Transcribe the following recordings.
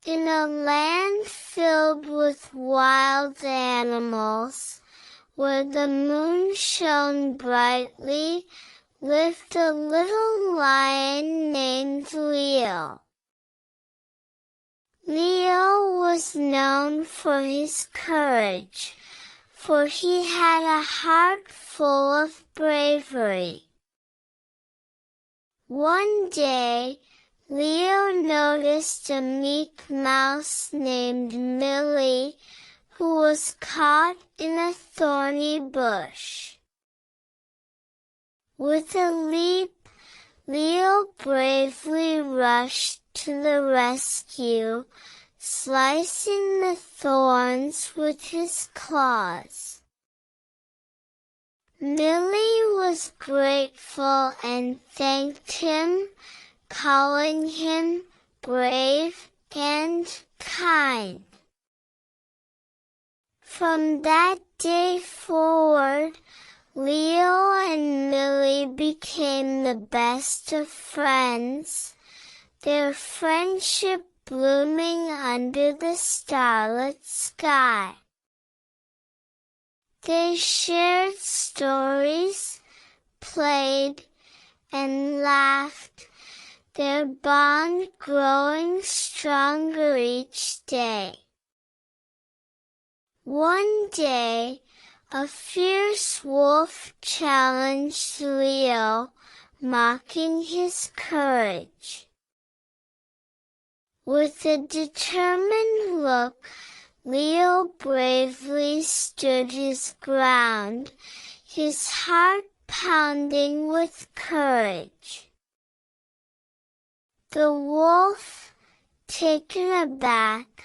In a land filled with wild animals, where the moon shone brightly, lived a little lion named Leo. Leo was known for his courage, for he had a heart full of bravery. One day, Leo noticed a meek mouse named Millie, who was caught in a thorny bush. With a leap, Leo bravely rushed to the rescue, slicing the thorns with his claws. Millie was grateful and thanked him, calling him brave and kind. From that day forward, Leo and Millie became the best of friends, their friendship blooming under the starlit sky. They shared stories, played, and laughed, their bond growing stronger each day. One day, a fierce wolf challenged Leo, mocking his courage. With a determined look, Leo bravely stood his ground, his heart pounding with courage. The wolf, taken aback,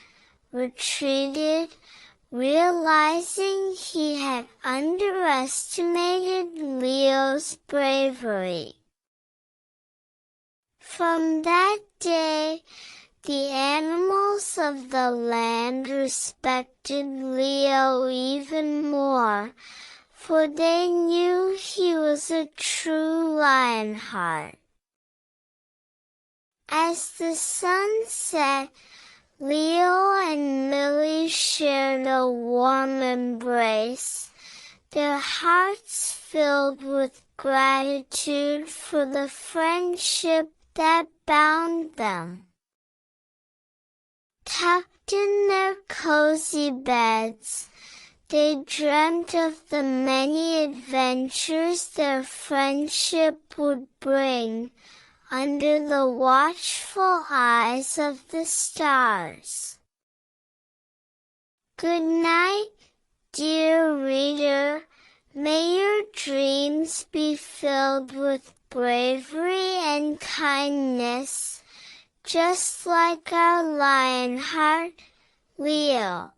retreated, realizing he had underestimated Leo's bravery. From that day, the animals of the land respected Leo even more, for they knew he was a true lionheart. As the sun set, Leo and Millie shared a warm embrace, their hearts filled with gratitude for the friendship that bound them. Tucked in their cozy beds, they dreamt of the many adventures their friendship would bring, under the watchful eyes of the stars. Good night, dear reader. May your dreams be filled with bravery and kindness, just like our lionheart, Leo.